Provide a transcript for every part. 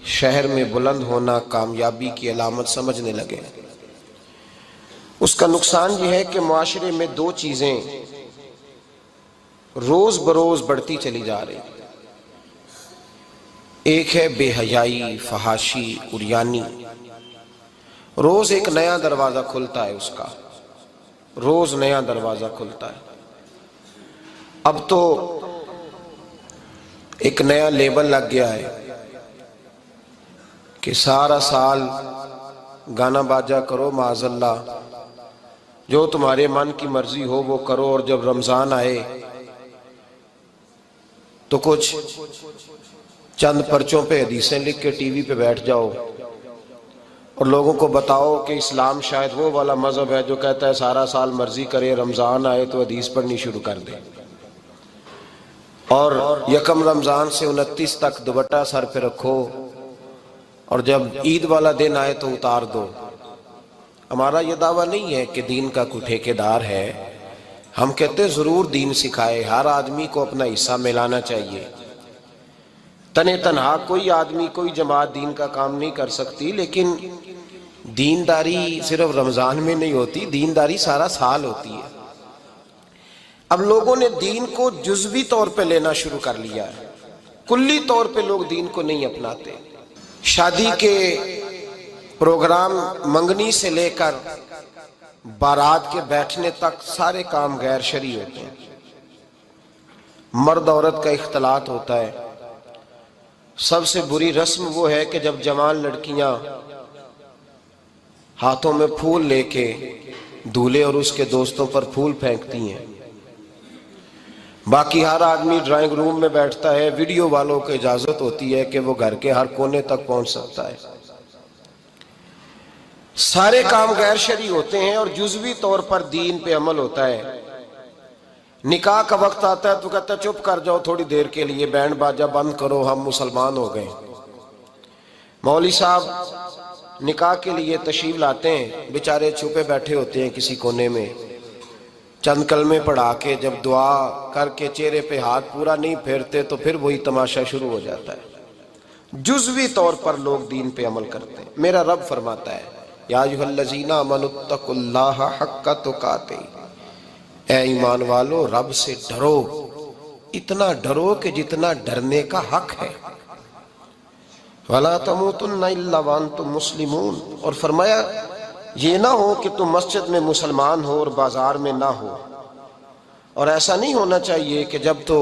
شہر میں بلند ہونا کامیابی کی علامت سمجھنے لگے۔ اس کا نقصان یہ ہے کہ معاشرے میں دو چیزیں روز بروز بڑھتی چلی جا رہی۔ ایک ہے بے حیائی، فحاشی، عریانی۔ روز ایک نیا دروازہ کھلتا ہے اس کا، روز نیا دروازہ کھلتا ہے۔ اب تو ایک نیا لیبل لگ گیا ہے کہ سارا سال گانا باجا کرو، معاذ اللہ جو تمہارے من کی مرضی ہو وہ کرو، اور جب رمضان آئے تو کچھ چند پرچوں پہ حدیثیں لکھ کے ٹی وی پہ بیٹھ جاؤ اور لوگوں کو بتاؤ کہ اسلام شاید وہ والا مذہب ہے جو کہتا ہے سارا سال مرضی کرے، رمضان آئے تو حدیث پڑھنی شروع کر دے، اور یکم رمضان سے 29 تک دوپٹہ سر پہ رکھو اور جب عید والا دن آئے تو اتار دو۔ ہمارا یہ دعویٰ نہیں ہے کہ دین کا کوئی ٹھیکیدار ہے، ہم کہتے ضرور دین سکھائے، ہر آدمی کو اپنا حصہ ملانا چاہیے۔ تنے تنہا کوئی آدمی کوئی جماعت دین کا کام نہیں کر سکتی، لیکن دینداری صرف رمضان میں نہیں ہوتی، دینداری سارا سال ہوتی ہے۔ اب لوگوں نے دین کو جزوی طور پہ لینا شروع کر لیا ہے، کلی طور پہ لوگ دین کو نہیں اپناتے۔ شادی کے پروگرام منگنی سے لے کر بارات کے بیٹھنے تک سارے کام غیر شرعی ہوتے ہیں۔ مرد عورت کا اختلاط ہوتا ہے۔ سب سے بری رسم وہ ہے کہ جب جوان لڑکیاں ہاتھوں میں پھول لے کے دولہے اور اس کے دوستوں پر پھول پھینکتی ہیں، باقی ہر آدمی ڈرائنگ روم میں بیٹھتا ہے، ویڈیو والوں کو اجازت ہوتی ہے کہ وہ گھر کے ہر کونے تک پہنچ سکتا ہے۔ سارے کام غیر شرعی ہوتے ہیں اور جزوی طور پر دین پہ عمل ہوتا ہے۔ نکاح کا وقت آتا ہے تو کہتا ہے چپ کر جاؤ تھوڑی دیر کے لیے، بینڈ باجا بند کرو، ہم مسلمان ہو گئے۔ مولوی صاحب نکاح کے لیے تشریف لاتے ہیں، بیچارے چھپے بیٹھے ہوتے ہیں کسی کونے میں، چند کلمے پڑھا کے جب دعا کر کے چہرے پہ ہاتھ پورا نہیں پھیرتے تو پھر وہی تماشا شروع ہو جاتا ہے۔ جزوی طور پر لوگ دین پہ عمل کرتے ہیں۔ میرا رب فرماتا ہے یا ایھا الذین آمنوا اتقوا اللہ حق تقاتہ، اے ایمان والو رب سے ڈرو، اتنا ڈرو کہ جتنا ڈرنے کا حق ہے۔ وَلَا تَمُوتُنَّ إِلَّا وَأَنْتُمْ مُسْلِمُونَ، اور فرمایا یہ نہ ہو کہ تم مسجد میں مسلمان ہو اور بازار میں نہ ہو، اور ایسا نہیں ہونا چاہیے کہ جب تو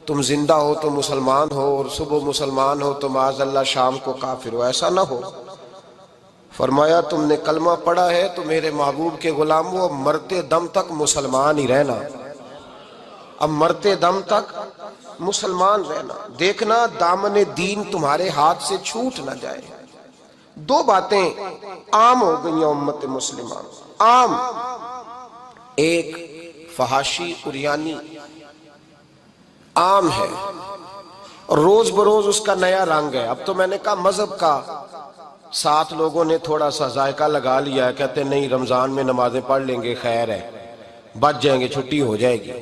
تم زندہ ہو تو مسلمان ہو اور صبح مسلمان ہو تو معاذ اللہ شام کو کافر ہو، ایسا نہ ہو۔ فرمایا تم نے کلمہ پڑھا ہے تو میرے محبوب کے غلام ہو، اب مرتے دم تک مسلمان ہی رہنا، اب مرتے دم تک مسلمان رہنا، دیکھنا دامن دین تمہارے ہاتھ سے چھوٹ نہ جائے۔ دو باتیں عام ہو گئی ہیں امت مسلمہ، عام، ایک فحاشی عریانی عام ہے، اور روز بروز اس کا نیا رنگ ہے۔ اب تو میں نے کہا مذہب کا ساتھ لوگوں نے تھوڑا سا ذائقہ لگا لیا ہے، کہتے نہیں رمضان میں نمازیں پڑھ لیں گے، خیر ہے، بچ جائیں گے، چھٹی ہو جائے گی۔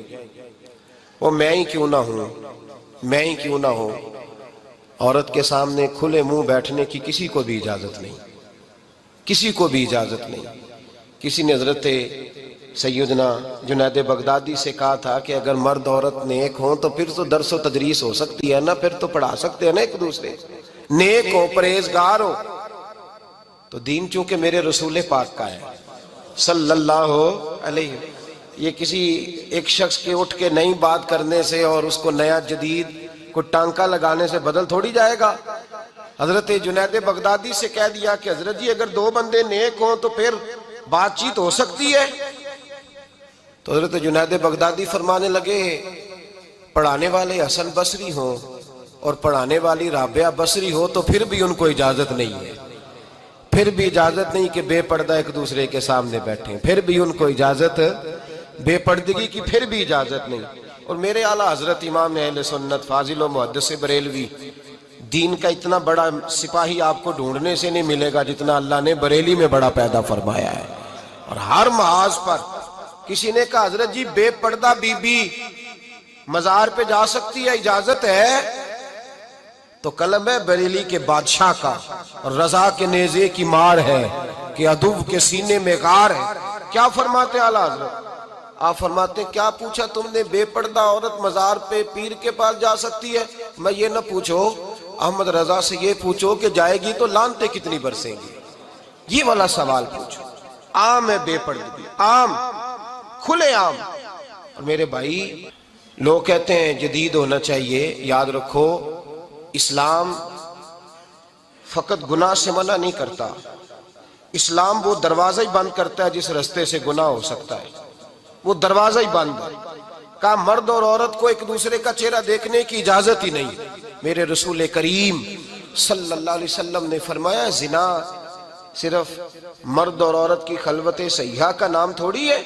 وہ میں ہی کیوں نہ ہوں، میں ہی کیوں نہ ہوں، عورت کے سامنے کھلے منہ بیٹھنے کی کسی کو بھی اجازت نہیں، کسی کو بھی اجازت نہیں۔ کسی نے حضرت سیدنا جنید بغدادی سے کہا تھا کہ اگر مرد عورت نیک ہوں تو پھر تو درس و تدریس ہو سکتی ہے نا، پھر تو پڑھا سکتے ہیں نا ایک دوسرے، نیک ہو پرہیزگار ہو تو دین چونکہ میرے رسول پاک کا ہے صلی اللہ علیہ، یہ کسی ایک شخص کے اٹھ کے نئی بات کرنے سے اور اس کو نیا جدید کو ٹانکا لگانے سے بدل تھوڑی جائے گا۔ حضرت جنید بغدادی سے کہہ دیا کہ حضرت جی اگر دو بندے نیک ہوں تو پھر بات چیت ہو سکتی ہے، تو حضرت جنید بغدادی فرمانے لگے پڑھانے والے حسن بصری ہوں اور پڑھانے والی رابعہ بصری ہو تو پھر بھی ان کو اجازت نہیں ہے، پھر بھی اجازت نہیں کہ بے پردہ ایک دوسرے کے سامنے بیٹھیں، پھر بھی ان کو اجازت، بے پردگی کی پھر بھی اجازت نہیں۔ اور میرے اعلیٰ حضرت امام اہل سنت فاضل و محدث بریلوی، دین کا اتنا بڑا سپاہی آپ کو ڈھونڈنے سے نہیں ملے گا جتنا اللہ نے بریلی میں بڑا پیدا فرمایا ہے، اور ہر محاذ پر۔ کسی نے کہا حضرت جی بے پردہ بی بی مزار پہ جا سکتی ہے، اجازت ہے؟ تو قلم ہے بریلی کے بادشاہ کا، رضا کے نیزے کی مار ہے کہ عدو کے سینے میں غار ہے۔ کیا فرماتے ہیں اعلیٰ حضرت؟ آپ فرماتے ہیں کیا پوچھا تم نے، بے پردہ عورت مزار پہ پیر کے پاس جا سکتی ہے؟ میں یہ نہ پوچھو، احمد رضا سے یہ پوچھو کہ جائے گی تو لانتے کتنی برسیں گی، یہ والا سوال پوچھو۔ عام ہے بے پردگی، عام، کھلے عام۔ اور میرے بھائی لوگ کہتے ہیں جدید ہونا چاہیے، یاد رکھو اسلام فقط گناہ سے منع نہیں کرتا، اسلام وہ دروازہ ہی بند کرتا ہے جس رستے سے گناہ ہو سکتا ہے، وہ دروازہ ہی بند ہے۔ کہا مرد اور عورت کو ایک دوسرے کا چہرہ دیکھنے کی اجازت ہی نہیں۔ میرے رسول کریم صلی اللہ علیہ وسلم نے فرمایا زنا صرف مرد اور عورت کی خلوت صحیحہ کا نام تھوڑی ہے،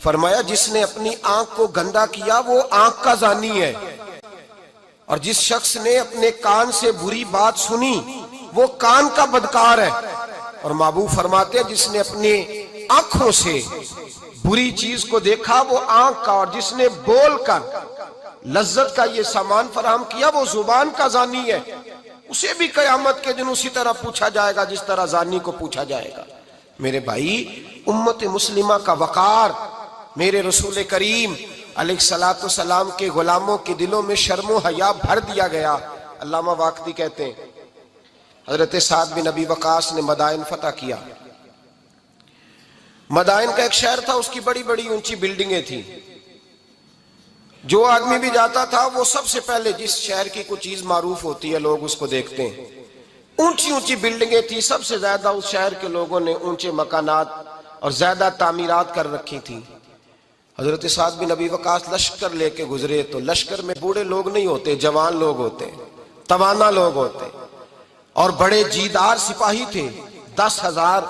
فرمایا جس نے اپنی آنکھ کو گندا کیا وہ آنکھ کا زانی ہے، اور جس شخص نے اپنے کان سے بری بات سنی وہ کان کا بدکار ہے، اور محبوب فرماتے ہیں جس نے اپنے آنکھوں سے بری چیز کو دیکھا وہ آنکھ کا، اور جس نے بول کر لذت کا یہ سامان فراہم کیا وہ زبان کا زانی ہے، اسے بھی قیامت کے دن اسی طرح پوچھا جائے گا جس طرح زانی کو پوچھا جائے گا۔ میرے بھائی امت مسلمہ کا وقار، میرے رسول کریم علیہ السلام کے غلاموں کے دلوں میں شرم و حیا بھر دیا گیا۔ علامہ واقدی کہتے ہیں حضرت سعد بن ابی وقاص نے مدائن فتح کیا۔ مدائن کا ایک شہر تھا، اس کی بڑی بڑی اونچی بلڈنگیں تھیں، جو آدمی بھی جاتا تھا وہ سب سے پہلے جس شہر کی کوئی چیز معروف ہوتی ہے لوگ اس کو دیکھتے ہیں۔ اونچی اونچی بلڈنگیں تھیں، سب سے زیادہ اس شہر کے لوگوں نے اونچے مکانات اور زیادہ تعمیرات کر رکھی تھیں۔ حضرت سعد بن ابی وقاص لشکر لے کے گزرے تو لشکر میں بوڑھے لوگ نہیں ہوتے، جوان لوگ ہوتے، توانا لوگ ہوتے، اور بڑے جیدار سپاہی تھے۔ 10,000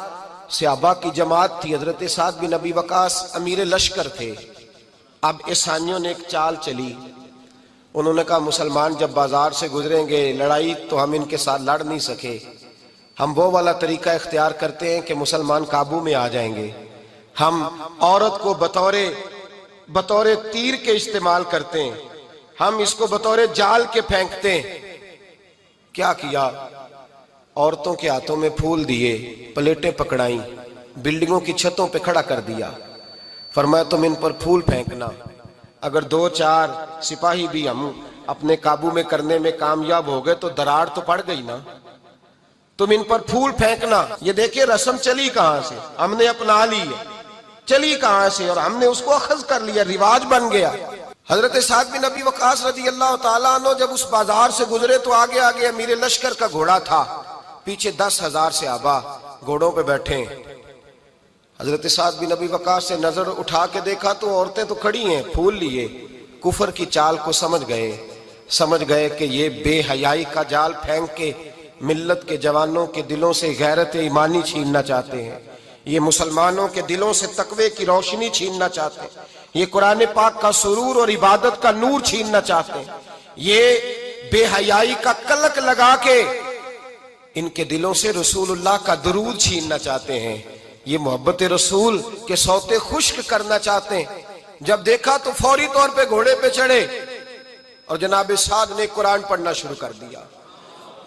صحابہ کی جماعت تھی، حضرت سعد بن ابی وقاص امیر لشکر تھے۔ اب عیسائیوں نے ایک چال چلی، انہوں نے کہا مسلمان جب بازار سے گزریں گے لڑائی تو ہم ان کے ساتھ لڑ نہیں سکے، ہم وہ والا طریقہ اختیار کرتے ہیں کہ مسلمان قابو میں آ جائیں گے، ہم عورت کو بطور تیر کے استعمال کرتے ہیں، ہم اس کو بطور جال کے پھینکتے ہیں۔ کیا کیا؟ عورتوں کے ہاتھوں میں پھول دیے، پلیٹیں پکڑائیں، بلڈنگوں کی چھتوں پہ کھڑا کر دیا، فرمایا تم ان پر پھول پھینکنا، اگر 2-4 سپاہی بھی ہم اپنے قابو میں کرنے میں کامیاب ہو گئے تو دراڑ تو پڑ گئی نا، تم ان پر پھول پھینکنا۔ یہ دیکھیں رسم چلی کہاں سے، ہم نے اپنا لی ہے، چلی کہاں سے اور ہم نے اس کو اخذ کر لیا، رواج بن گیا۔ حضرت سعد بن ابی وقاص رضی اللہ تعالیٰ عنہ جب اس بازار سے گزرے تو آگے آگے امیر لشکر کا گھوڑا تھا، پیچھے 10,000 صحابہ گھوڑوں پہ بیٹھے ہیں۔ حضرت سعد بن ابی وقاص سے نظر اٹھا کے دیکھا تو عورتیں تو کھڑی ہیں، پھول لیے، کفر کی چال کو سمجھ گئے کہ یہ بے حیائی کا جال پھینک کے ملت کے جوانوں کے دلوں سے غیرت ایمانی چھیننا چاہتے ہیں، یہ مسلمانوں کے دلوں سے تقوی کی روشنی چھیننا چاہتے ہیں، یہ قرآن پاک کا سرور اور عبادت کا نور چھیننا چاہتے ہیں، یہ بے حیائی کا کلک لگا کے ان کے دلوں سے رسول اللہ کا درود چھیننا چاہتے ہیں، یہ محبت رسول کے سوتے خشک کرنا چاہتے ہیں۔ جب دیکھا تو فوری طور پہ گھوڑے پہ چڑھے اور جناب سعد نے قرآن پڑھنا شروع کر دیا۔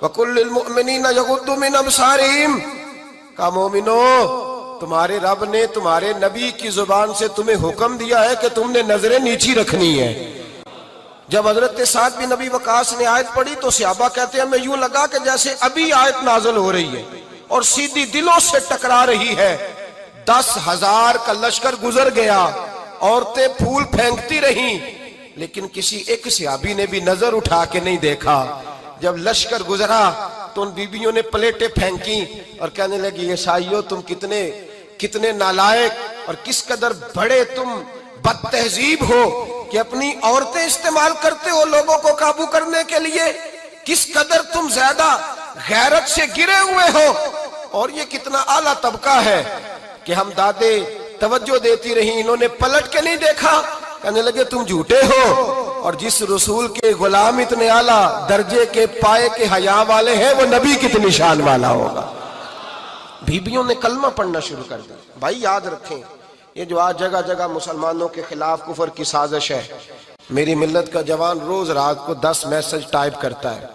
وَقُلْ لِلْمُؤْمِنِينَ يَغُضُّوا مِنْ أَبْصَارِهِمْ، کہا مومنو تمہارے رب نے تمہارے نبی کی زبان سے تمہیں حکم دیا ہے کہ تم نے نظریں نیچی رکھنی ہے۔ جب حضرت سعد بن ابی وقاص نے آیت پڑھی تو صحابہ کہتے ہیں ہمیں یوں لگا کہ جیسے ابھی آیت نازل ہو رہی ہے اور سیدھی دلوں سے ٹکرا رہی ہے۔ 10,000 کا لشکر گزر گیا، عورتیں پھول پھینکتی رہیں، لیکن کسی ایک صحابی نے بھی نظر اٹھا کے نہیں دیکھا۔ جب لشکر گزرا تو ان بیبیوں نے پلیٹیں پھینکی اور کہنے لگی عیسائیوں تم کتنے نالائق اور کس قدر بڑے تم بد تہذیب ہو کہ اپنی عورتیں استعمال کرتے ہو لوگوں کو قابو کرنے کے لیے، کس قدر تم زیادہ غیرت سے گرے ہوئے ہو، اور یہ کتنا اعلیٰ طبقہ ہے کہ ہم دادے توجہ دیتی رہیں، انہوں نے پلٹ کے نہیں دیکھا، کہنے لگے تم جھوٹے ہو، اور جس رسول کے غلام اتنے اعلیٰ درجے کے پائے کے حیا والے ہیں وہ نبی کتنی شان والا ہوگا۔ بیبیوں نے کلمہ پڑھنا شروع کر دیا۔ بھائی یاد رکھیں یہ جو آج جگہ جگہ مسلمانوں کے خلاف کفر کی سازش ہے، میری ملت کا جوان روز رات کو 10 میسج ٹائپ کرتا ہے،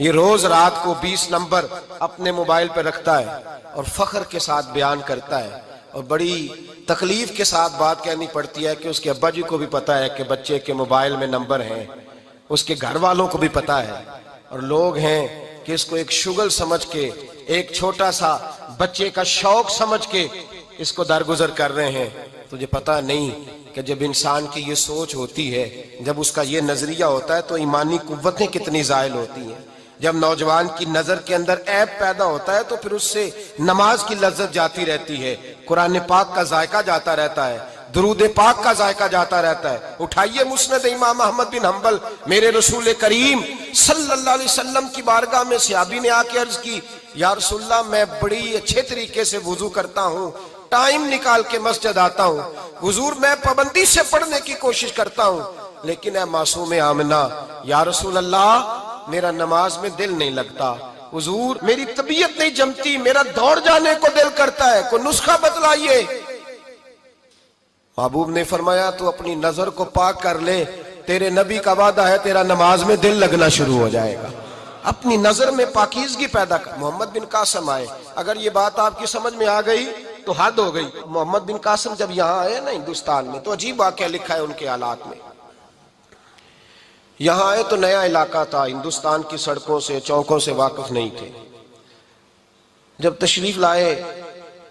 یہ روز رات کو 20 نمبر اپنے موبائل پہ رکھتا ہے اور فخر کے ساتھ بیان کرتا ہے، اور بڑی تکلیف کے ساتھ بات کہنی پڑتی ہے کہ اس کے ابا جی کو بھی پتا ہے کہ بچے کے موبائل میں نمبر ہیں، اس کے گھر والوں کو بھی پتا ہے، اور لوگ ہیں کہ اس کو ایک شغل سمجھ کے، ایک چھوٹا سا بچے کا شوق سمجھ کے اس کو درگزر کر رہے ہیں۔ تجھے پتا نہیں کہ جب انسان کی یہ سوچ ہوتی ہے، جب اس کا یہ نظریہ ہوتا ہے تو ایمانی قوتیں کتنی زائل ہوتی ہیں۔ جب نوجوان کی نظر کے اندر عیب پیدا ہوتا ہے تو پھر اس سے نماز کی لذت جاتی رہتی ہے، قرآن پاک کا ذائقہ جاتا رہتا ہے، درود پاک کا ذائقہ جاتا رہتا ہے۔ اٹھائیے مسند امام احمد بن حنبل، میرے رسول کریم صلی اللہ علیہ وسلم کی بارگاہ میں صحابی نے آ کے عرض کی، یا رسول اللہ میں بڑی اچھے طریقے سے وضو کرتا ہوں، ٹائم نکال کے مسجد آتا ہوں، حضور میں پابندی سے پڑھنے کی کوشش کرتا ہوں، لیکن اے معصوم آمنہ، یا رسول اللہ میرا نماز میں دل نہیں لگتا، حضور میری طبیعت نہیں جمتی، میرا دوڑ جانے کو دل کرتا ہے، کوئی نسخہ بتلائیے۔ محبوب نے فرمایا تو اپنی نظر کو پاک کر لے، تیرے نبی کا وعدہ ہے تیرا نماز میں دل لگنا شروع ہو جائے گا۔ اپنی نظر میں پاکیزگی پیدا کر۔ محمد بن قاسم آئے، اگر یہ بات آپ کی سمجھ میں آ گئی تو حد ہو گئی۔ محمد بن قاسم جب یہاں آئے نا ہندوستان میں، تو عجیب واقعہ لکھا ہے ان کے حالات میں۔ یہاں آئے تو نیا علاقہ تھا، ہندوستان کی سڑکوں سے چوکوں سے واقف نہیں تھے۔ جب تشریف لائے،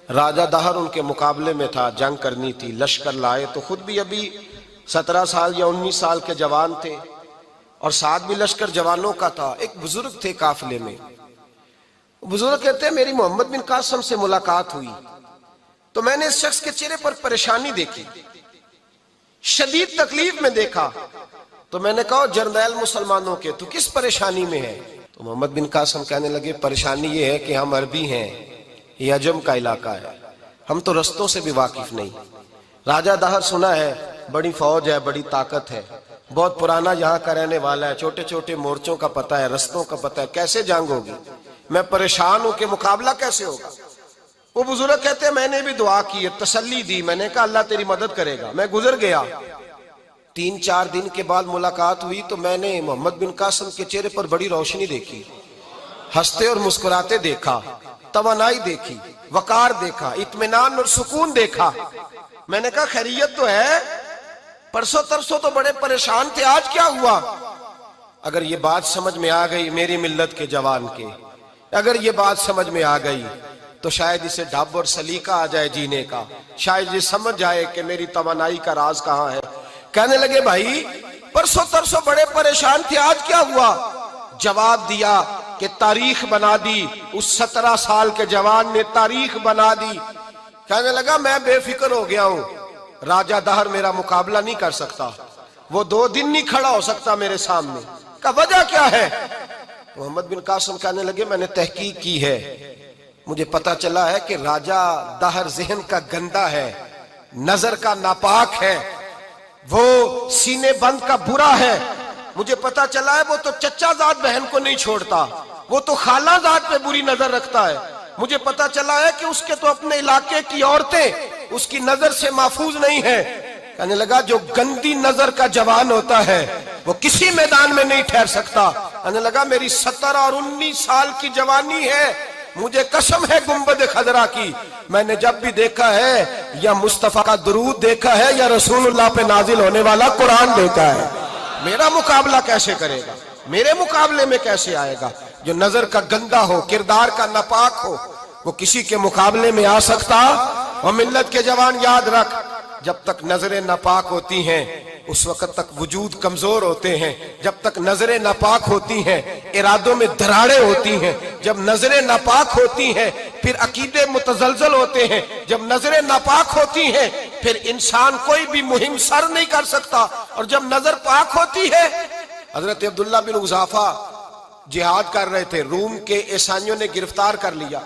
راجہ دہر ان کے مقابلے میں تھا، جنگ کرنی تھی، لشکر لائے، تو خود بھی ابھی 17 سال یا 19 سال کے جوان تھے، اور ساتھ بھی لشکر جوانوں کا تھا۔ ایک بزرگ تھے قافلے میں، بزرگ کہتے ہیں میری محمد بن قاسم سے ملاقات ہوئی تو میں نے اس شخص کے چہرے پر پریشانی دیکھی، شدید تکلیف میں دیکھا، تو میں نے کہا جرنیل مسلمانوں کے تو کس پریشانی میں ہے؟ تو محمد بن قاسم کہنے لگے پریشانی یہ ہے کہ ہم عربی ہیں، یہ عجم کا علاقہ ہے، ہم تو رستوں سے بھی واقف نہیں۔ راجہ دہر سنا ہے بڑی فوج ہے، بڑی طاقت ہے، بہت پرانا یہاں کا رہنے والا ہے، چھوٹے چھوٹے مورچوں کا پتہ ہے، رستوں کا پتہ ہے، کیسے جنگ ہوگی؟ میں پریشان ہوں کہ مقابلہ کیسے ہوگا؟ وہ بزرگ کہتے ہیں میں نے بھی دعا کی، تسلی دی، میں نے کہا اللہ تیری مدد کرے گا۔ میں گزر گیا، 3-4 دن کے بعد ملاقات ہوئی تو میں نے محمد بن قاسم کے چہرے پر بڑی روشنی دیکھی، ہنستے اور مسکراتے دیکھا، توانائی دیکھی، وقار دیکھا، اطمینان اور سکون دیکھا۔ میں نے کہا خیریت تو ہے، پرسوں ترسوں تو بڑے پریشان تھے، آج کیا ہوا؟ اگر یہ بات سمجھ میں آ گئی میری ملت کے جوان کے، اگر یہ بات سمجھ میں آ گئی تو شاید اسے ڈھب اور سلیقہ آ جائے جینے کا، شاید یہ سمجھ جائے کہ میری توانائی کا راز کہاں ہے۔ کہنے لگے بھائی پرسوں ترسوں بڑے پریشان تھے، آج کیا ہوا؟ جواب دیا کہ تاریخ بنا دی، اس 17 سال کے جوان نے تاریخ بنا دی۔ کہنے لگا میں بے فکر ہو گیا ہوں، راجہ دہر میرا مقابلہ نہیں کر سکتا، وہ 2 دن نہیں کھڑا ہو سکتا میرے سامنے۔ کہا وجہ کیا ہے؟ محمد بن قاسم کہنے لگے میں نے تحقیق کی ہے، مجھے پتا چلا ہے کہ راجہ دہر ذہن کا گندا ہے، نظر کا ناپاک ہے، وہ سینے بند کا برا ہے۔ مجھے پتا چلا ہے وہ تو چچا زاد بہن کو نہیں چھوڑتا، وہ تو خالہ زاد پہ بری نظر رکھتا ہے۔ مجھے پتا چلا ہے کہ اس کے تو اپنے علاقے کی عورتیں اس کی نظر سے محفوظ نہیں ہیں۔ کہنے لگا جو گندی نظر کا جوان ہوتا ہے وہ کسی میدان میں نہیں ٹھہر سکتا۔ کہنے لگا میری 17 اور 19 سال کی جوانی ہے، مجھے قسم ہے گنبد خضرا کی، میں نے جب بھی دیکھا ہے یا مصطفیٰ کا درود دیکھا ہے یا رسول اللہ پہ نازل ہونے والا قرآن دیکھا ہے۔ میرا مقابلہ کیسے کرے گا؟ میرے مقابلے میں کیسے آئے گا؟ جو نظر کا گندا ہو، کردار کا ناپاک ہو، وہ کسی کے مقابلے میں آ سکتا؟ اور ملت کے جوان یاد رکھ، جب تک نظریں ناپاک ہوتی ہیں اس وقت تک وجود کمزور ہوتے ہیں، جب تک نظریں ناپاک ہوتی ہیں ارادوں میں دراڑیں ہوتی ہیں، جب نظریں ناپاک ہوتی ہیں پھر عقیدے متزلزل ہوتے ہیں، جب نظریں ناپاک ہوتی ہیں پھر انسان کوئی بھی مہم سر نہیں کر سکتا، اور جب نظر پاک ہوتی ہے۔ حضرت عبداللہ بن حذافہ جہاد کر رہے تھے، روم کے عیسائیوں نے گرفتار کر لیا،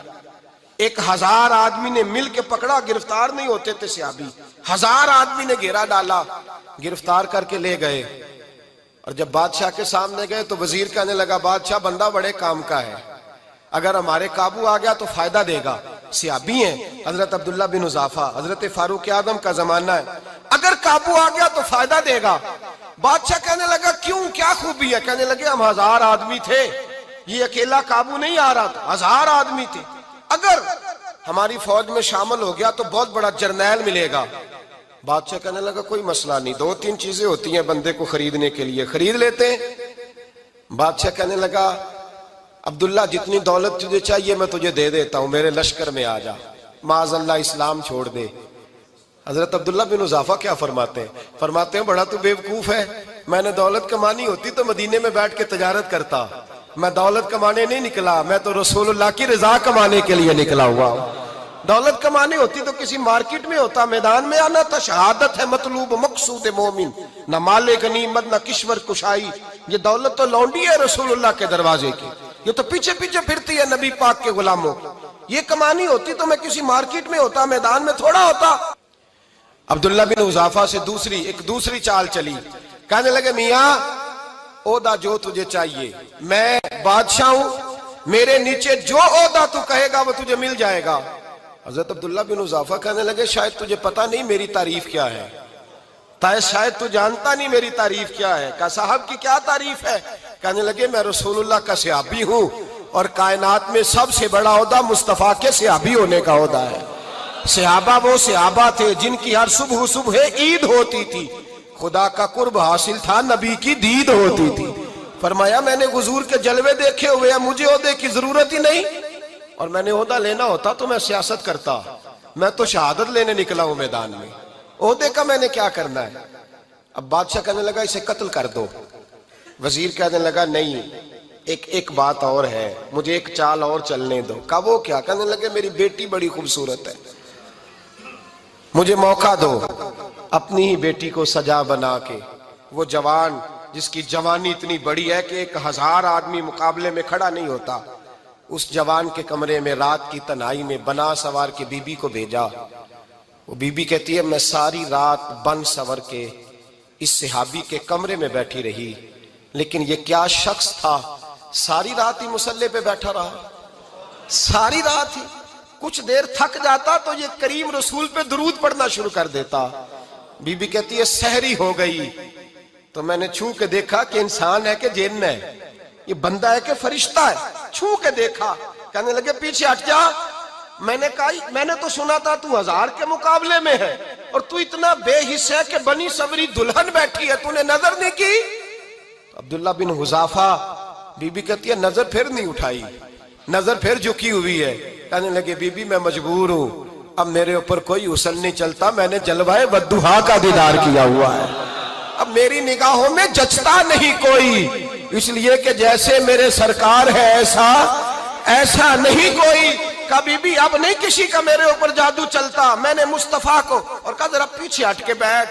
1000 آدمی نے مل کے پکڑا، گرفتار نہیں ہوتے تھے صحابی، 1000 آدمی نے گھیرا ڈالا، گرفتار کر کے لے گئے، اور جب بادشاہ کے سامنے گئے تو وزیر کہنے لگا بادشاہ بندہ بڑے کام کا ہے، اگر ہمارے قابو آ گیا تو فائدہ دے گا۔ صحابی ہیں حضرت عبداللہ بن حذافہ، حضرت فاروق اعظم کا زمانہ ہے، اگر قابو آ گیا تو فائدہ دے گا۔ بادشاہ کہنے لگا کیوں، کیا خوبی ہے؟ کہنے لگے ہم 1000 آدمی تھے، یہ اکیلا قابو نہیں آ رہا تھا، 1000 آدمی تھے. اگر ہماری فوج میں شامل ہو گیا تو بہت بڑا جرنیل ملے گا. بادشاہ کہنے لگا کوئی مسئلہ نہیں، 2-3 چیزیں ہوتی ہیں بندے کو خریدنے کے لیے، خرید لیتے ہیں. بادشاہ کہنے لگا عبداللہ جتنی دولت تجھے چاہیے میں تجھے دے دیتا ہوں، میرے لشکر میں آ جا، معاذ اللہ اسلام چھوڑ دے. حضرت عبداللہ بن حذافہ کیا فرماتے ہیں بڑا تو بیوقوف ہے، میں نے دولت کمانی ہوتی تو مدینے میں بیٹھ کے تجارت کرتا. میں دولت کمانے نہیں نکلا، میں تو رسول اللہ کی رضا کمانے کے لیے نکلا ہوا ہوں. دولت کمانے ہوتی تو کسی مارکیٹ میں ہوتا، میدان میں آنا تھا. شہادت ہے مطلوب مقصود مومن، نہ مال غنیمت نہ کشور کشائی. یہ دولت تو لونڈی ہے رسول اللہ کے دروازے کی، یہ تو پیچھے پیچھے پھرتی ہے نبی پاک کے غلاموں کی. یہ کمانی ہوتی تو میں کسی مارکیٹ میں ہوتا، میدان میں تھوڑا ہوتا. عبداللہ بن حذافہ سے دوسری چال چلی. کہنے لگے میاں عہدہ جو تجھے چاہیے، میں بادشاہ ہوں، میرے نیچے جو عہدہ تو کہے گا وہ تجھے مل جائے گا. حضرت عبداللہ بن حذافہ کہنے لگے شاید تجھے پتہ نہیں میری تعریف کیا ہے، شاید تو جانتا نہیں میری تعریف کیا ہے. کہا صاحب کی کیا تعریف ہے؟ کہنے لگے میں رسول اللہ کا صحابی ہوں اور کائنات میں سب سے بڑا عہدہ مصطفیٰ کے صحابی ہونے کا عہدہ ہے. صحابہ وہ صحابہ تھے جن کی ہر صبح عید ہوتی تھی، خدا کا قرب حاصل تھا، نبی کی دید ہوتی تھی. فرمایا میں نے حضور کے جلوے دیکھے ہوئے ہیں، مجھے عہدے کی ضرورت ہی نہیں، اور میں نے عہدہ لینا ہوتا تو میں سیاست کرتا. میں تو شہادت لینے نکلا ہوں میدان میں، عہدے کا میں نے کیا کرنا ہے. اب بادشاہ کہنے لگا اسے قتل کر دو. وزیر کہنے لگا نہیں، ایک بات اور ہے، مجھے ایک چال اور چلنے دو. کہا وہ کیا؟ کہنے لگے میری بیٹی بڑی خوبصورت ہے، مجھے موقع دو اپنی ہی بیٹی کو سجا بنا کے. وہ جوان جس کی جوانی اتنی بڑی ہے کہ 1000 آدمی مقابلے میں کھڑا نہیں ہوتا، اس جوان کے کمرے میں رات کی تنہائی میں بنا سوار کے بی بی کو بھیجا. وہ بی بی کہتی ہے میں ساری رات بن سور کے اس صحابی کے کمرے میں بیٹھی رہی، لیکن یہ کیا شخص تھا، ساری رات ہی مصلے پہ بیٹھا رہا، ساری رات ہی. کچھ دیر تھک جاتا تو یہ کریم رسول پہ درود پڑھنا شروع کر دیتا. بی بی کہتی ہے سحری ہو گئی تو میں نے چھو کے دیکھا کہ انسان ہے کہ جن ہے، یہ بندہ ہے کہ فرشتہ ہے. چھو کے دیکھا. کہنے لگے پیچھے ہٹ جا. میں نے کہا میں نے تو سنا تھا تو 1000 کے مقابلے میں ہے اور تو اتنا بے حس ہے کہ بنی سوری دلہن بیٹھی ہے، تو نے نظر نہیں کی. عبداللہ بن حذافہ بی بی کہتی ہے نظر پھر نہیں اٹھائی، نظر پھر جھکی ہوئی ہے. کہنے لگے بی بی میں مجبور ہوں، اب میرے اوپر کوئی حسن نہیں چلتا، میں نے جلوہ والضحیٰ کا دیدار کیا ہوا ہے، اب میری نگاہوں میں جچتا نہیں کوئی، اس لیے کہ جیسے میرے سرکار ہے ایسا نہیں کوئی. کبھی بھی اب نہیں کسی کا میرے اوپر جادو چلتا، میں نے مصطفیٰ کو. اور کہا ذرا پیچھے ہٹ کے بیٹھ،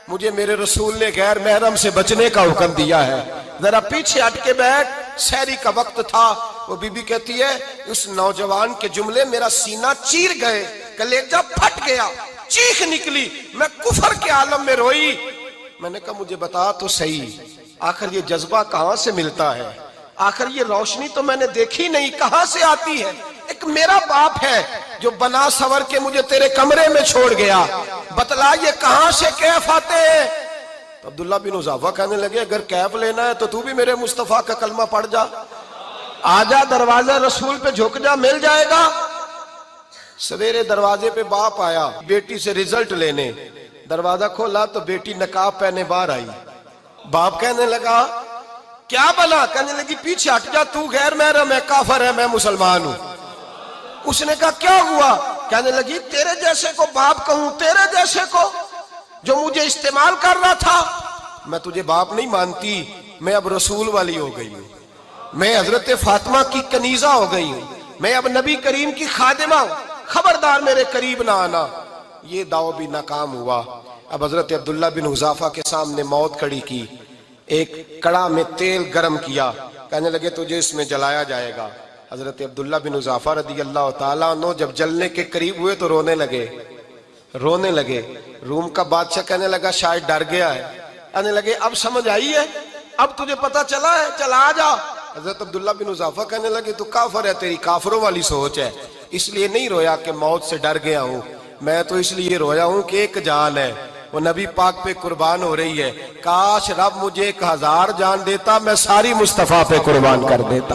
مجھے میرے رسول نے غیر محرم سے بچنے کا حکم دیا ہے، ذرا پیچھے ہٹ کے بیٹھ. سحری کا وقت تھا. وہ بی بی کہتی ہے اس نوجوان کے جملے میرا سینہ چیر گئے، کلیجہ پھٹ گیا، چیخ نکلی، میں کفر کے عالم میں روئی. میں نے کہا مجھے بتا تو صحیح، آخر یہ جذبہ کہاں سے ملتا ہے، آخر یہ روشنی تو میں نے دیکھی نہیں، کہاں سے آتی ہے. ایک میرا باپ ہے جو بنا سور کے مجھے تیرے کمرے میں چھوڑ گیا، بتلا یہ کہاں سے کیف آتے ہیں. تو عبداللہ بن حذافہ کہنے لگے اگر کیف لینا ہے تو بھی میرے مصطفیٰ کا کلمہ پڑھ جا، آجا دروازہ رسول پہ جھک جا، مل جائے گا. سویرے دروازے پہ باپ آیا بیٹی سے رزلٹ لینے، دروازہ کھولا تو بیٹی نقاب پہنے باہر آئی. باپ کہنے لگا کیا بنا؟ کہنے لگی پیچھے ہٹ جا، تو غیر محرم ہے، کافر ہے، میں مسلمان ہوں. اس نے کہا کیا ہوا؟ کہنے لگی تیرے جیسے کو باپ کہوں، تیرے جیسے کو جو مجھے استعمال کر رہا تھا. میں تجھے باپ نہیں مانتی، میں اب رسول والی ہو گئی ہوں، میں حضرت فاطمہ کی کنیزہ ہو گئی ہوں، میں اب نبی کریم کی خادمہ ہوں، خبردار میرے قریب نہ آنا. یہ دعو بھی ناکام ہوا. اب حضرت عبداللہ بن حذافہ کے سامنے موت کھڑی کی، ایک کڑا میں تیل گرم کیا، کہنے لگے تجھے اس میں جلایا جائے گا. حضرت عبداللہ بن حذافہ رضی اللہ تعالیٰ عنہ جب جلنے کے قریب ہوئے تو رونے لگے. روم کا بادشاہ کہنے لگا شاید ڈر گیا ہے. کہنے لگے اب سمجھ آئی ہے، اب تجھے پتا چلا ہے، چلا آ جا. حضرت عبداللہ بن حذافہ کہنے لگے تو کافر ہے، تیری کافروں والی سوچ ہے. اس لیے نہیں رویا کہ موت سے ڈر گیا ہوں، میں تو اس لیے رویا ہوں کہ ایک جان ہے، وہ نبی پاک پہ قربان ہو رہی ہے. کاش رب مجھے 1000 جان دیتا، میں ساری مصطفیٰ پہ قربان کر دیتا.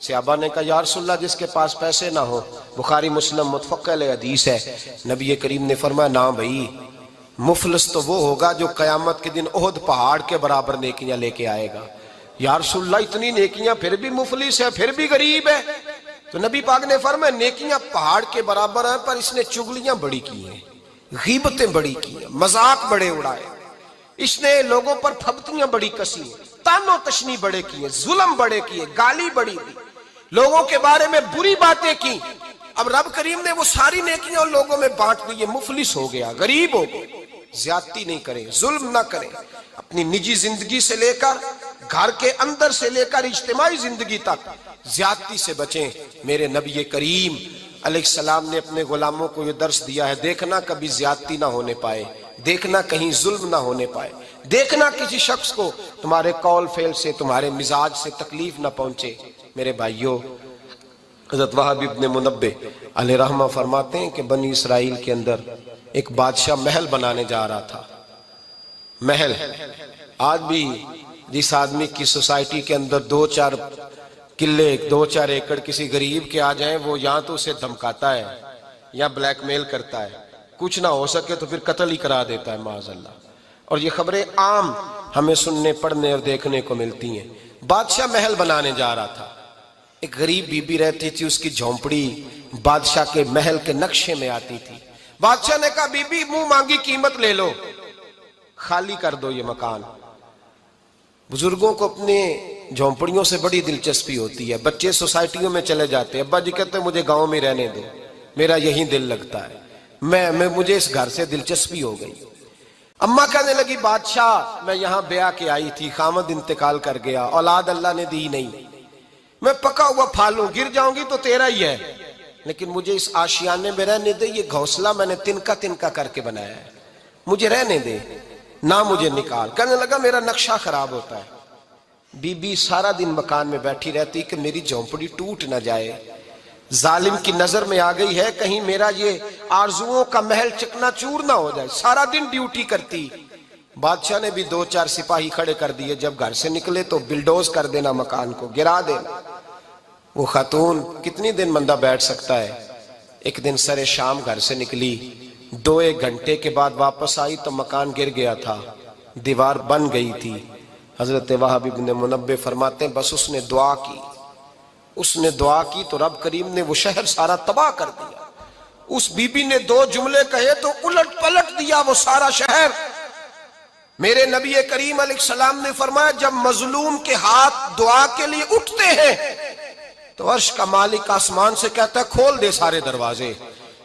صحابہ نے کہا یا رسول اللہ جس کے پاس پیسے نہ ہو، بخاری مسلم متفق علیہ حدیث ہے، نبی کریم نے فرمایا نا بھائی، مفلس تو وہ ہوگا جو قیامت کے دن احد پہاڑ کے برابر نیکیاں لے کے آئے گا۔ یا رسول اللہ اتنی نیکیاں پھر بھی مفلس ہے، پھر بھی غریب ہے؟ تو نبی پاک نے فرمایا نیکیاں پہاڑ کے برابر ہیں، پر اس نے چگلیاں بڑی کی ہیں، غیبتیں بڑی کی ہیں، مذاق بڑے اڑائے، اس نے لوگوں پر پھبتیاں بڑی کسی ہیں، تان و تشنی بڑے کیے، ظلم بڑے کیے، گالی بڑی دی، لوگوں کے بارے میں بری باتیں کی۔ اب رب کریم نے وہ ساری نیکیاں ان لوگوں میں بانٹ دی، یہ مفلس ہو گیا، غریب ہو گیا۔ زیادتی نہیں کریں، ظلم نہ کریں، اپنی نجی زندگی سے لے کر گھر کے اندر سے لے کر اجتماعی زندگی تک زیادتی سے بچیں۔ میرے نبی کریم علیہ السلام نے اپنے غلاموں کو یہ درس دیا ہے، دیکھنا کبھی زیادتی نہ ہونے پائے، دیکھنا کہیں ظلم نہ ہونے پائے، دیکھنا کسی شخص کو تمہارے قول فعل سے، تمہارے مزاج سے تکلیف نہ پہنچے۔ میرے بھائیوں، حضرت وہب ابن منبہ علیہ رحمہ فرماتے ہیں کہ بنی اسرائیل کے اندر ایک بادشاہ محل بنانے جا رہا تھا۔ محل آج بھی جس آدمی کی سوسائٹی کے اندر 2-4 قلعے 2-4 ایکڑ کسی غریب کے آ جائیں، وہ یا تو اسے دھمکاتا ہے یا بلیک میل کرتا ہے، کچھ نہ ہو سکے تو پھر قتل ہی کرا دیتا ہے معاذ اللہ۔ اور یہ خبریں عام ہمیں سننے پڑھنے اور دیکھنے کو ملتی ہیں۔ بادشاہ محل بنانے جا رہا تھا، ایک غریب بی بی رہتی تھی، اس کی جھونپڑی بادشاہ کے محل کے نقشے میں آتی تھی۔ بادشاہ نے کہا بی بی منہ مانگی قیمت لے لو، خالی کر دو یہ مکان۔ بزرگوں کو اپنے جھونپڑیوں سے بڑی دلچسپی ہوتی ہے، بچے سوسائٹیوں میں چلے جاتے ہیں، ابا جی کہتے ہیں مجھے گاؤں میں رہنے دو، میرا یہی دل لگتا ہے، مجھے اس گھر سے دلچسپی ہو گئی۔ اماں کہنے لگی بادشاہ میں یہاں بیاہ کے آئی تھی، خامد انتقال کر گیا، اولاد اللہ نے دی نہیں، میں پکا ہوا پھالوں، گر جاؤں گی تو تیرا ہی ہے، لیکن مجھے اس آشیانے میں رہنے دے، یہ گھونسلہ میں نے تنکا تنکا کر کے بنایا ہے، مجھے رہنے دے، نہ مجھے نکال۔ کہنے لگا میرا نقشہ خراب ہوتا ہے۔ بی بی سارا دن مکان میں بیٹھی رہتی کہ میری جھونپڑی ٹوٹ نہ جائے، ظالم کی نظر میں آ گئی ہے کہیں میرا یہ آرزوؤں کا محل چکنا چور نہ ہو جائے، سارا دن ڈیوٹی کرتی۔ بادشاہ نے بھی 2-4 سپاہی کھڑے کر دیے، جب گھر سے نکلے تو بلڈوز کر دینا، مکان کو گرا دینا۔ وہ خاتون کتنی دن بندہ بیٹھ سکتا ہے؟ ایک دن سر شام گھر سے نکلی، 2-1 گھنٹے کے بعد واپس آئی تو مکان گر گیا تھا، دیوار بن گئی تھی۔ حضرت وہب ابن منبہ فرماتے ہیں بس اس نے دعا کی، اس نے دعا کی تو رب کریم نے وہ شہر سارا تباہ کر دیا۔ اس بی بی نے 2 جملے کہے تو الٹ پلٹ دیا وہ سارا شہر۔ میرے نبی کریم علیہ السلام نے فرمایا جب مظلوم کے ہاتھ دعا کے لیے اٹھتے ہیں تو عرش کا مالک آسمان سے کہتا ہے کھول دے سارے دروازے،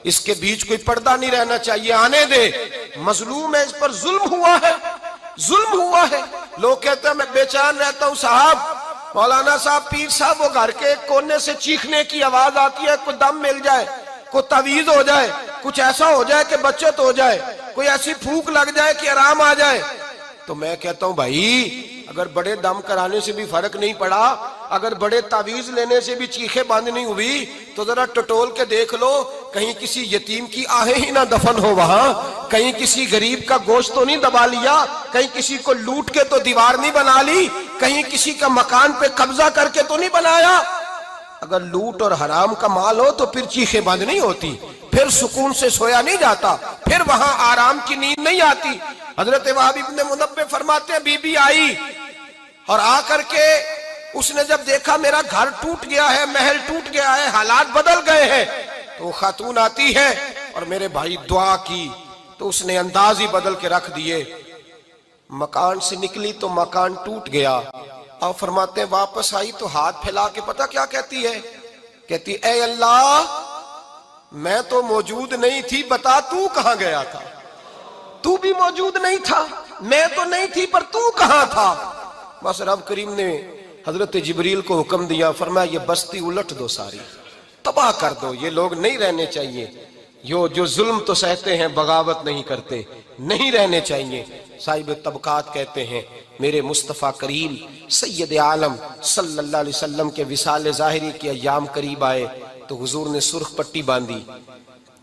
اس کے بیچ کوئی پردہ نہیں رہنا چاہیے، آنے دے، مظلوم ہے، اس پر ظلم ہوا ہے، ظلم ہوا ہے۔ لوگ کہتے ہیں میں بے چین رہتا ہوں صاحب، مولانا صاحب، پیر صاحب، وہ گھر کے ایک کونے سے چیخنے کی آواز آتی ہے، کوئی دم مل جائے، کوئی تعویذ ہو جائے، کچھ ایسا ہو جائے کہ بچت ہو جائے، کوئی ایسی پھونک لگ جائے کہ آرام آ جائے۔ تو میں کہتا ہوں بھائی اگر بڑے دم کرانے سے بھی فرق نہیں پڑا، اگر بڑے تعویذ لینے سے بھی چیخیں بند نہیں ہوئی، تو ذرا ٹٹول کے دیکھ لو کہیں کسی یتیم کی آہیں ہی نہ دفن ہو وہاں، کہیں کسی غریب کا گوشت تو نہیں دبا لیا، کہیں کسی کو لوٹ کے تو دیوار نہیں بنا لی، کہیں کسی کا مکان پہ قبضہ کر کے تو نہیں بنایا۔ اگر لوٹ اور حرام کا مال ہو تو پھر چیخیں بند نہیں ہوتی، پھر سکون سے سویا نہیں جاتا، پھر وہاں آرام کی نیند نہیں آتی۔ حضرت وہب ابن منبہ فرماتے ہیں بی بی آئی اور آ کر کے اس نے جب دیکھا میرا گھر ٹوٹ گیا ہے، محل ٹوٹ گیا ہے، حالات بدل گئے ہیں، تو خاتون آتی ہے اور میرے بھائی دعا کی تو اس نے انداز ہی بدل کے رکھ دیے۔ مکان سے نکلی تو مکان ٹوٹ گیا، اور فرماتے ہیں واپس آئی تو ہاتھ پھیلا کے پتہ کیا کہتی ہے؟ کہتی اے اللہ میں تو موجود نہیں تھی، بتا تو کہاں گیا تھا؟ تو بھی موجود نہیں تھا، میں تو نہیں تھی، پر تو کہاں تھا؟ بس رب کریم نے حضرت جبریل کو حکم دیا، فرمایا یہ بستی الٹ دو، ساری تباہ کر دو، یہ لوگ نہیں رہنے چاہیے، جو ظلم تو سہتے ہیں بغاوت نہیں کرتے، نہیں رہنے چاہیے۔ صاحب طبقات کہتے ہیں میرے مصطفیٰ کریم سید عالم صلی اللہ علیہ وسلم کے وصال ظاہری کے ایام قریب آئے تو حضور نے سرخ پٹی باندھی،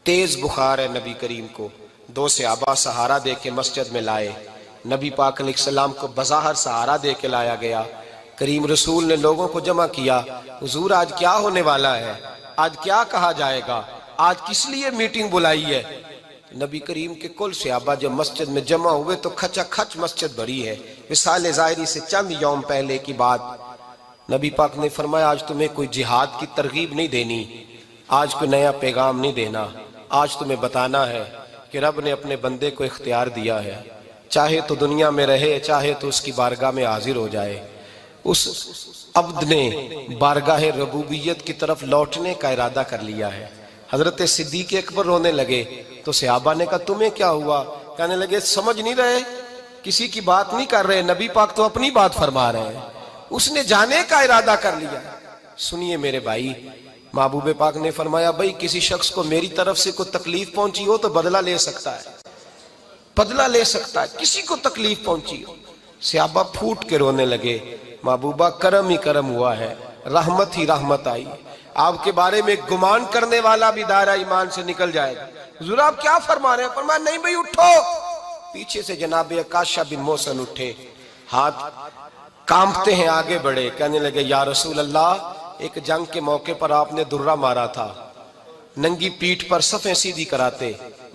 تیز بخار ہے نبی کریم کو، 2 صحابہ سہارا دے کے مسجد میں لائے، نبی پاک علیہ السلام کو بظاہر سہارا دے کے لایا گیا، کریم رسول نے لوگوں کو جمع کیا، حضور آج کیا ہونے والا ہے، آج کیا کہا جائے گا، آج کس لیے میٹنگ بلائی ہے؟ نبی کریم کے کل صحابہ جب مسجد میں جمع ہوئے تو کھچا کھچ مسجد بھری ہے۔ وصال ظاہری سے چند یوم پہلے کی بات، نبی پاک نے فرمایا آج تمہیں کوئی جہاد کی ترغیب نہیں دینی، آج کوئی نیا پیغام نہیں دینا، آج تمہیں بتانا ہے کہ رب نے اپنے بندے کو اختیار دیا ہے، چاہے تو دنیا میں رہے، چاہے تو اس کی بارگاہ میں حاضر ہو جائے۔ اس عبد نے بارگاہ ربوبیت کی طرف لوٹنے کا ارادہ کر لیا ہے۔ حضرت صدیق اکبر رونے لگے تو صحابہ نے کہا تمہیں کیا ہوا؟ کہنے لگے سمجھ نہیں رہے، کسی کی بات نہیں کر رہے، نبی پاک تو اپنی بات فرما رہے ہیں، اس نے جانے کا ارادہ کر لیا۔ سنیے میرے بھائی، محبوب پاک نے فرمایا بھائی کسی شخص کو میری طرف سے کوئی تکلیف پہنچی ہو تو بدلہ لے سکتا ہے، بدلہ لے سکتا ہے، کسی کو تکلیف پہنچی ہو۔ صحابہ پھوٹ کے رونے لگے، محبوبہ کرم ہی کرم ہوا ہے، رحمت ہی رحمت آئی، آپ کے بارے میں گمان کرنے والا بھی دائرہ ایمان سے نکل جائے گا۔ حضور آپ کیا فرما رہے ہیں؟ فرمایا نہیں بھئی اٹھو۔ پیچھے سے جناب عکاشہ بن محصن اٹھے، ہاتھ کانپتے ہیں، آگے بڑھے، کہنے لگے یا رسول اللہ ایک جنگ کے موقع پر آپ نے درہ مارا تھا، ننگی پیٹھ پر صفیں سیدھی کراتے،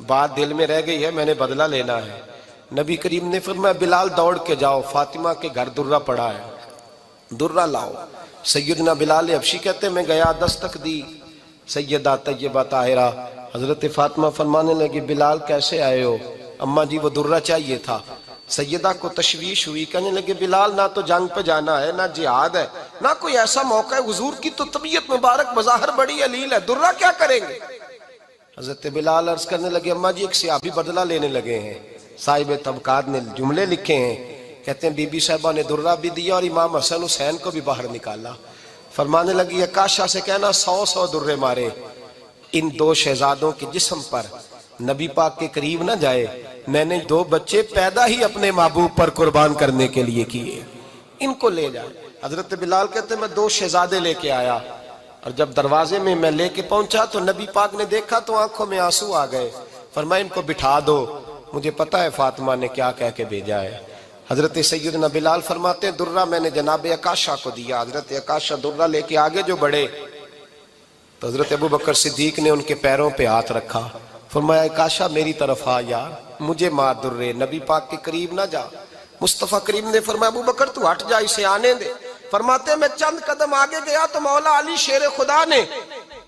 بات دل میں رہ گئی ہے، میں نے بدلہ لینا ہے۔ نبی کریم نے فرمایا بلال دوڑ کے جاؤ، فاطمہ کے گھر درہ پڑا ہے، درہ لاؤ۔ سیدنا بلال حبشی کہتے میں گیا، دستک دی، سیدہ طیبہ طاہرہ حضرت فاطمہ فرمانے لگی بلال کیسے آئے ہو؟ اماں جی وہ درہ چاہیے تھا۔ سیدہ کو تشویش ہوئی، کہنے لگے بلال نہ تو جنگ پہ جانا ہے، نہ جہاد ہے، نہ کوئی ایسا موقع ہے، حضور کی تو طبیعت مبارک بظاہر بڑی علیل ہے، درہ کیا کریں گے؟ حضرت بلال عرض کرنے لگے اماں جی ایک صحابی بدلہ لینے لگے ہیں، صاحب طبقات نے جملے لکھے ہیں، کہتے ہیں بی بی صاحبہ نے درہ بھی دیا اور امام حسن حسین کو بھی باہر نکالا۔ فرمانے لگی عکاشہ سے کہنا 100 درے مارے، ان دو شہزادوں کے جسم پر نبی پاک کے قریب نہ جائے، میں نے 2 بچے پیدا ہی اپنے محبوب پر قربان کرنے کے لیے کیے، ان کو لے جائے۔ حضرت بلال کہتے ہیں میں 2 شہزادے لے کے آیا، اور جب دروازے میں میں لے کے پہنچا تو نبی پاک نے دیکھا تو آنکھوں میں آنسو آ گئے، فرمایا ان کو بٹھا دو، مجھے پتا ہے فاطمہ نے کیا کہہ کے بھیجا ہے۔ حضرت سیدنا بلال فرماتے ہیں درہ میں نے جناب عکاشہ کو دیا، حضرت عکاشہ درہ لے کے آگے جو بڑھے تو حضرت ابوبکر صدیق نے ان کے پیروں پہ ہاتھ رکھا، فرمایا عکاشہ میری طرف آ یار، مجھے مار درے، نبی پاک کے قریب نہ جا۔ مصطفیٰ کریم نے فرمایا ابوبکر تو ہٹ جا، اسے آنے دے۔ فرماتے ہیں میں چند قدم آگے گیا تو مولا علی شیر خدا نے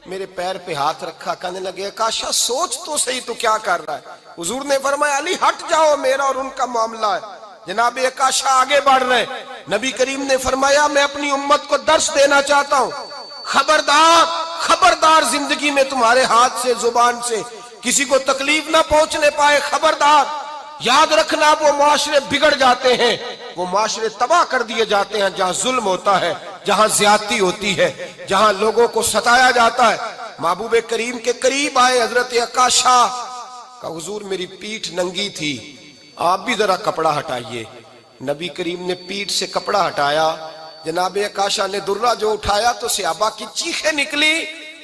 میرے پیر پہ ہاتھ رکھا، کہنے لگے عکاشہ سوچ تو صحیح تو کیا کر رہا ہے؟ حضور نے فرمایا علی ہٹ جاؤ، میرا اور ان کا معاملہ ہے۔ جناب عکاشہ آگے بڑھ رہے، نبی کریم نے فرمایا میں اپنی امت کو درس دینا چاہتا ہوں، خبردار خبردار زندگی میں تمہارے ہاتھ سے زبان سے کسی کو تکلیف نہ پہنچنے پائے، خبردار یاد رکھنا وہ معاشرے بگڑ جاتے ہیں، وہ معاشرے تباہ کر دیے جاتے ہیں جہاں ظلم ہوتا ہے، جہاں زیادتی ہوتی ہے، جہاں لوگوں کو ستایا جاتا ہے۔ محبوب کریم کے قریب آئے حضرت عکاشہ کا حضور میری پیٹھ ننگی تھی، آپ بھی ذرا کپڑا ہٹائیے۔ نبی کریم نے پیٹھ سے کپڑا ہٹایا، جناب عکاشہ نے درہ جو اٹھایا تو صحابہ کی چیخیں نکلی،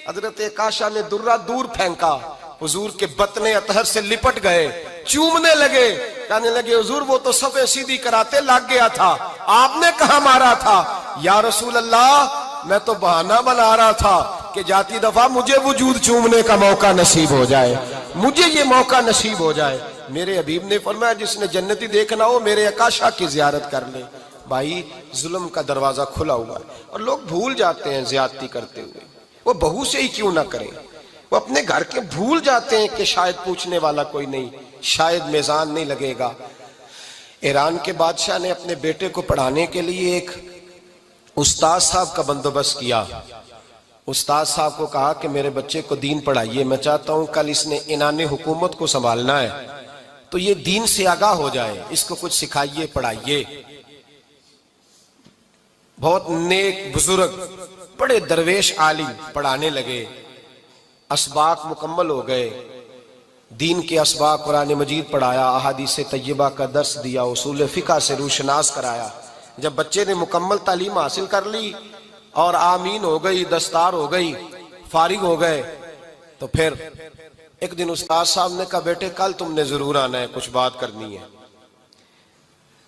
حضرت عکاشہ نے درہ دور پھینکا، حضور کے بطن اطہر سے لپٹ گئے، چومنے لگے، کہنے لگے حضور وہ تو صفیں سیدھی کراتے لگ گیا تھا، آپ نے کہاں مارا تھا؟ یا رسول اللہ میں تو بہانہ بنا رہا تھا کہ جاتی دفعہ مجھے وجود چومنے کا موقع نصیب ہو جائے، مجھے یہ موقع نصیب ہو جائے۔ میرے حبیب نے فرمایا جس نے جنتی دیکھنا ہو میرے عکاشہ کی زیارت کر لے۔ بھائی ظلم کا دروازہ کھلا ہوا ہے اور لوگ بھول جاتے ہیں زیادتی کرتے ہوئے، وہ بہو سے ہی کیوں نہ کریں، وہ اپنے گھر کے بھول جاتے ہیں کہ شاید پوچھنے والا کوئی نہیں، شاید میزان نہیں لگے گا۔ ایران کے بادشاہ نے اپنے بیٹے کو پڑھانے کے لیے ایک استاد صاحب کا بندوبست کیا۔ استاد صاحب کو کہا کہ میرے بچے کو دین پڑھائیے، میں چاہتا ہوں کل اس نے عنان حکومت کو سنبھالنا ہے تو یہ دین سے آگاہ ہو جائے، اس کو کچھ سکھائیے پڑھائیے۔ بہت نیک بزرگ بڑے درویش عالم پڑھانے لگے، اسباق مکمل ہو گئے، دین کے اسباق قرآن مجید پڑھایا، احادیث طیبہ کا درس دیا، اصول فقہ سے روشناس کرایا۔ جب بچے نے مکمل تعلیم حاصل کر لی اور آمین ہو گئی، دستار ہو گئی، فارغ ہو گئے تو پھر ایک دن استاد صاحب نے کہا بیٹے کل تم نے ضرور آنا ہے، کچھ بات کرنی ہے۔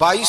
22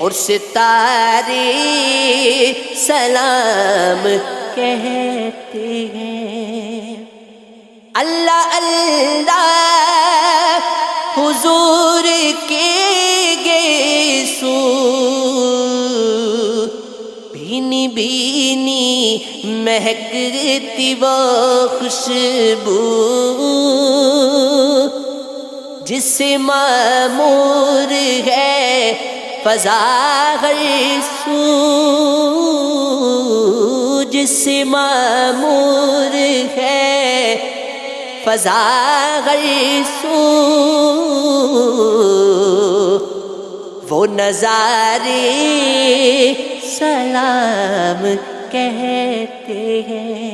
اور ستارے سلام کہتے ہیں۔ اللہ اللہ حضور کے گیسو بھینی بھینی مہکتی وہ خوشبو جس سے معمور ہے فضا ہر سو، جس سے معمور ہے فضا ہر سو، وہ نظارے سلام کہتے ہیں۔